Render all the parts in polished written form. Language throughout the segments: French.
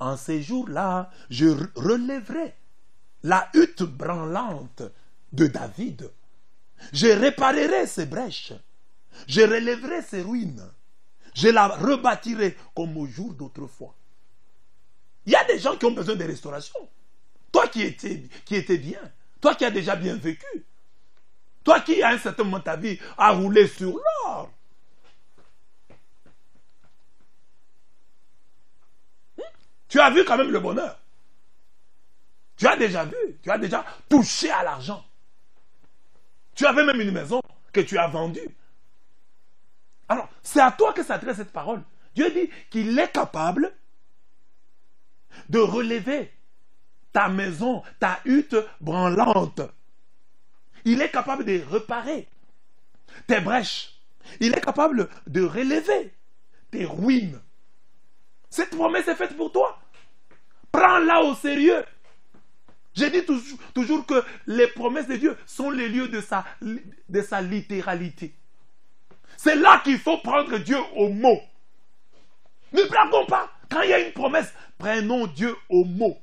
en ces jours-là, je relèverai la hutte branlante de David. Je réparerai ses brèches. Je relèverai ses ruines. Je la rebâtirai comme au jour d'autrefois. Il y a des gens qui ont besoin de restauration. Toi qui étais bien, toi qui as déjà bien vécu, toi qui à un certain moment de ta vie a roulé sur l'or. Tu as vu quand même le bonheur. Tu as déjà vu, tu as déjà touché à l'argent. Tu avais même une maison que tu as vendue. Alors, c'est à toi que s'adresse cette parole. Dieu dit qu'il est capable de relever ta maison, ta hutte branlante. Il est capable de réparer tes brèches. Il est capable de relever tes ruines. Cette promesse est faite pour toi. Prends-la au sérieux. J'ai dit toujours que les promesses de Dieu sont les lieux de sa littéralité. C'est là qu'il faut prendre Dieu au mot. Ne blaguons pas. Quand il y a une promesse, prenons Dieu au mot.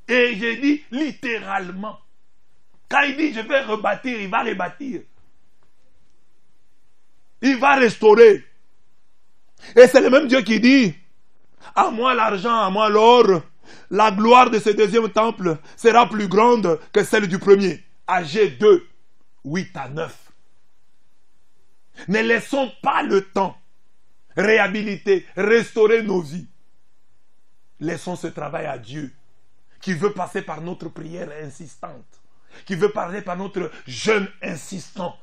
Et j'ai dit littéralement. Quand il dit je vais rebâtir, il va rebâtir. Il va restaurer. Et c'est le même Dieu qui dit, à moi l'argent, à moi l'or, la gloire de ce deuxième temple sera plus grande que celle du premier. Agé 2, 8 à 9. Ne laissons pas le temps réhabiliter, restaurer nos vies. Laissons ce travail à Dieu, qui veut passer par notre prière insistante, qui veut passer par notre jeûne insistant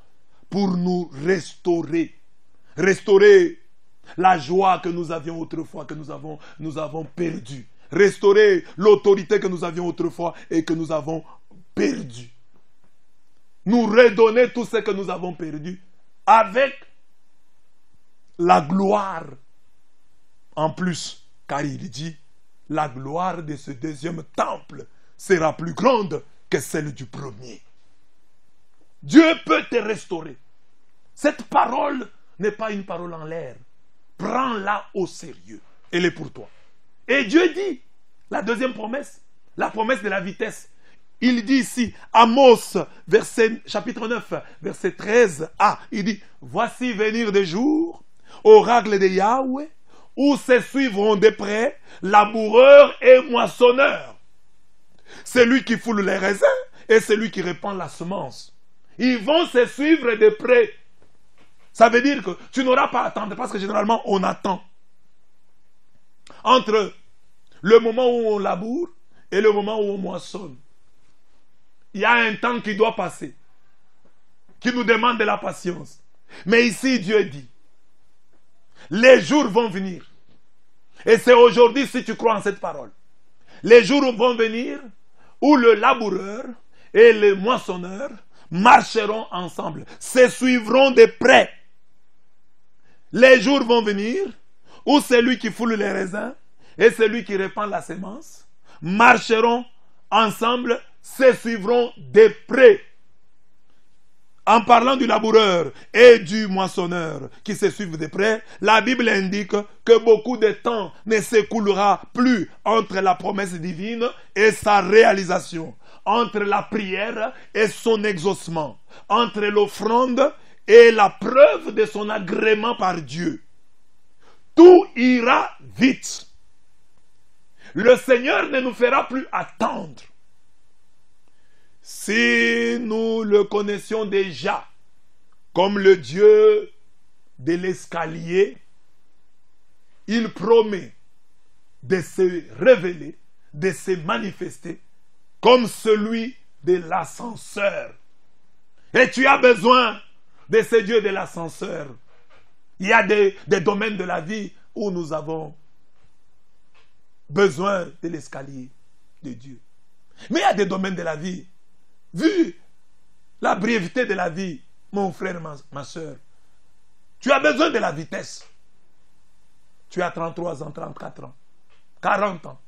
pour nous restaurer. Restaurer la joie que nous avions autrefois, que nous avons perdue. Restaurer l'autorité que nous avions autrefois et que nous avons perdue. Nous redonner tout ce que nous avons perdu avec la gloire en plus. Car il dit, la gloire de ce deuxième temple sera plus grande que celle du premier. Dieu peut te restaurer. Cette parole n'est pas une parole en l'air. Prends-la au sérieux. Elle est pour toi. Et Dieu dit, la deuxième promesse, la promesse de la vitesse. Il dit ici, Amos, chapitre 9, verset 13a, il dit, voici venir des jours, oracle de Yahweh, où se suivront de près laboureurs et moissonneurs. Celui qui foule les raisins et celui qui répand la semence. Ils vont se suivre de près. Ça veut dire que tu n'auras pas à attendre, parce que généralement on attend. Entre le moment où on laboure et le moment où on moissonne, il y a un temps qui doit passer, qui nous demande de la patience. Mais ici Dieu dit, les jours vont venir. Et c'est aujourd'hui, si tu crois en cette parole, les jours vont venir où le laboureur et le moissonneur marcheront ensemble, se suivront de près. Les jours vont venir où celui qui foule les raisins et celui qui répand la semence marcheront ensemble, se suivront de près. En parlant du laboureur et du moissonneur qui se suivent de près, la Bible indique que beaucoup de temps ne s'écoulera plus entre la promesse divine et sa réalisation, entre la prière et son exaucement, entre l'offrande et la preuve de son agrément par Dieu. Tout ira vite. Le Seigneur ne nous fera plus attendre. Si nous le connaissions déjà comme le Dieu de l'escalier, il promet de se révéler, de se manifester comme celui de l'ascenseur. Et tu as besoin de ce Dieu de l'ascenseur. Il y a des domaines de la vie où nous avons besoin de l'escalier de Dieu. Mais il y a des domaines de la vie, vu la brièveté de la vie, mon frère, ma soeur, tu as besoin de la vitesse. Tu as 33 ans, 34 ans, 40 ans.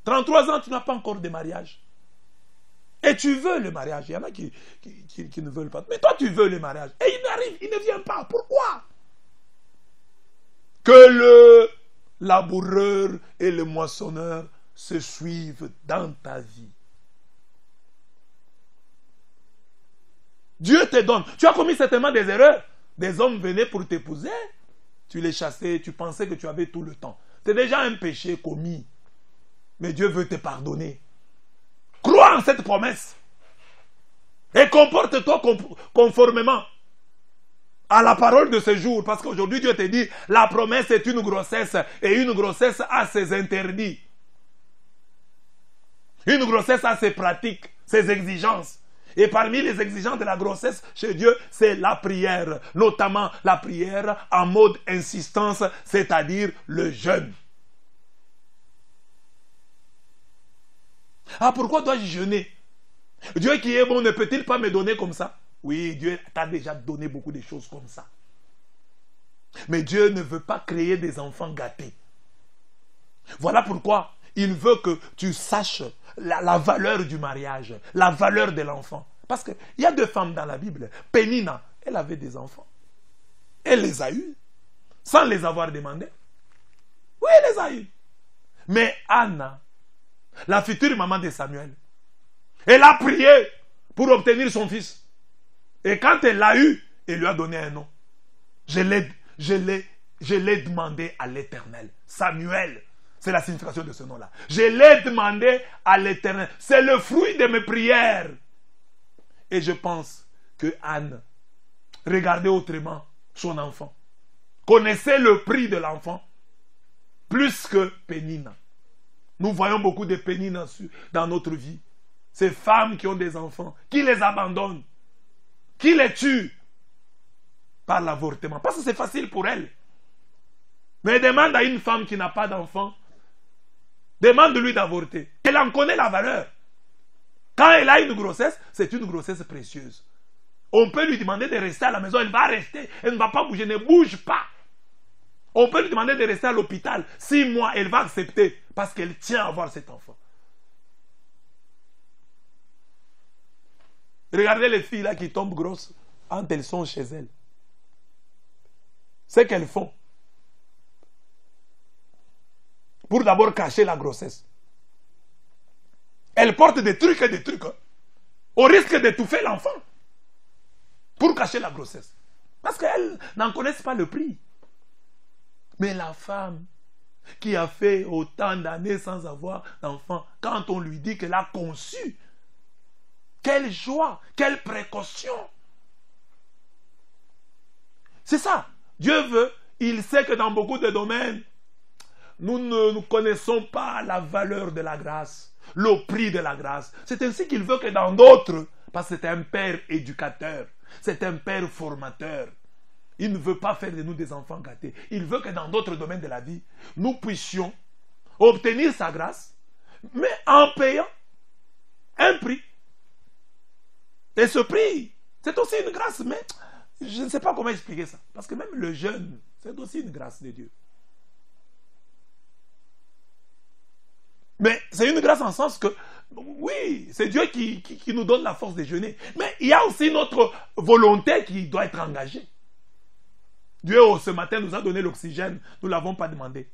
33 ans, tu n'as pas encore de mariage. Et tu veux le mariage. Il y en a qui ne veulent pas. Mais toi, tu veux le mariage. Et il n'arrive, il ne vient pas. Pourquoi? Que laboureur et le moissonneur se suivent dans ta vie. Dieu te donne. Tu as commis certainement des erreurs. Des hommes venaient pour t'épouser. Tu les chassais, tu pensais que tu avais tout le temps. C'est déjà un péché commis. Mais Dieu veut te pardonner. Crois en cette promesse. Et comporte-toi conformément à la parole de ce jour. Parce qu'aujourd'hui, Dieu te dit, la promesse est une grossesse. Et une grossesse a ses interdits. Une grossesse a ses pratiques, ses exigences. Et parmi les exigences de la grossesse chez Dieu, c'est la prière. Notamment la prière en mode insistance, c'est-à-dire le jeûne. Ah, pourquoi dois-je jeûner? Dieu qui est bon ne peut-il pas me donner comme ça? Oui, Dieu t'a déjà donné beaucoup de choses comme ça. Mais Dieu ne veut pas créer des enfants gâtés. Voilà pourquoi il veut que tu saches la valeur du mariage, la valeur de l'enfant. Parce qu'il y a 2 femmes dans la Bible. Pénina, elle avait des enfants. Elle les a eus, sans les avoir demandés. Oui, elle les a eus. Mais Anna, la future maman de Samuel, elle a prié pour obtenir son fils. Et quand elle l'a eu, elle lui a donné un nom. Je l'ai demandé à l'Éternel. Samuel, c'est la signification de ce nom-là. Je l'ai demandé à l'Éternel. C'est le fruit de mes prières. Et je pense que Anne regardait autrement son enfant. Connaissait le prix de l'enfant. Plus que Pénina. Nous voyons beaucoup de Pénina dans notre vie. Ces femmes qui ont des enfants, qui les abandonnent, qui les tuent par l'avortement. Parce que c'est facile pour elles. Mais demande à une femme qui n'a pas d'enfant, demande-lui d'avorter. Elle en connaît la valeur. Quand elle a une grossesse, c'est une grossesse précieuse. On peut lui demander de rester à la maison, elle va rester, elle ne va pas bouger, ne bouge pas. On peut lui demander de rester à l'hôpital 6 mois, elle va accepter parce qu'elle tient à avoir cet enfant. Regardez les filles là qui tombent grosses quand elles sont chez elles. C'est qu'elles font pour d'abord cacher la grossesse. Elles portent des trucs et des trucs au risque d'étouffer l'enfant pour cacher la grossesse. Parce qu'elles n'en connaissent pas le prix. Mais la femme qui a fait autant d'années sans avoir d'enfant, quand on lui dit qu'elle a conçu, quelle joie, quelle précaution. C'est ça. Dieu veut, il sait que dans beaucoup de domaines, nous ne connaissons pas la valeur de la grâce, le prix de la grâce. C'est ainsi qu'il veut que dans d'autres, parce que c'est un père éducateur, c'est un père formateur. Il ne veut pas faire de nous des enfants gâtés. Il veut que dans d'autres domaines de la vie, nous puissions obtenir sa grâce, mais en payant un prix. Et ce prix, c'est aussi une grâce, mais je ne sais pas comment expliquer ça. Parce que même le jeûne, c'est aussi une grâce de Dieu. Mais c'est une grâce en sens que, oui, c'est Dieu qui nous donne la force de jeûner. Mais il y a aussi notre volonté qui doit être engagée. Dieu, ce matin, nous a donné l'oxygène. Nous ne l'avons pas demandé.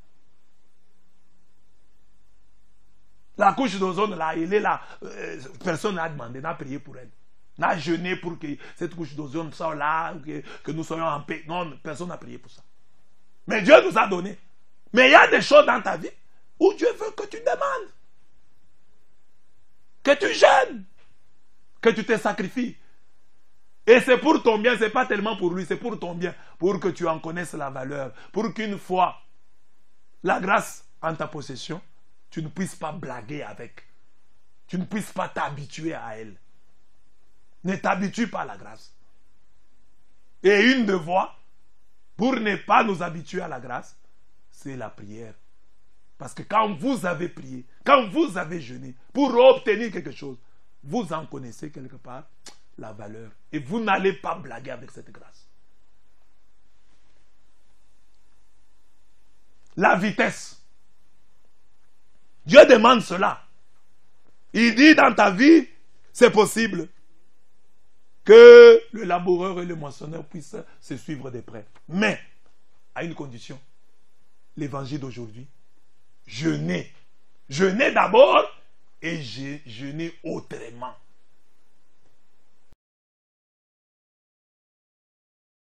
La couche d'ozone, là, elle est là. Personne n'a demandé, n'a prié pour elle. N'a jeûné pour que cette couche d'ozone soit là, que nous soyons en paix. Non, personne n'a prié pour ça. Mais Dieu nous a donné. Mais il y a des choses dans ta vie où Dieu veut que tu demandes. Que tu jeûnes. Que tu te sacrifies. Et c'est pour ton bien, ce n'est pas tellement pour lui, c'est pour ton bien, pour que tu en connaisses la valeur, pour qu'une fois la grâce en ta possession, tu ne puisses pas blaguer avec, tu ne puisses pas t'habituer à elle. Ne t'habitue pas à la grâce. Et une de voix, pour ne pas nous habituer à la grâce, c'est la prière. Parce que quand vous avez prié, quand vous avez jeûné, pour obtenir quelque chose, vous en connaissez quelque part la valeur. Et vous n'allez pas blaguer avec cette grâce. La vitesse. Dieu demande cela. Il dit dans ta vie, c'est possible que le laboureur et le moissonneur puissent se suivre de près. Mais, à une condition. l'évangile d'aujourd'hui. Jeûner. Jeûner d'abord et jeûner autrement.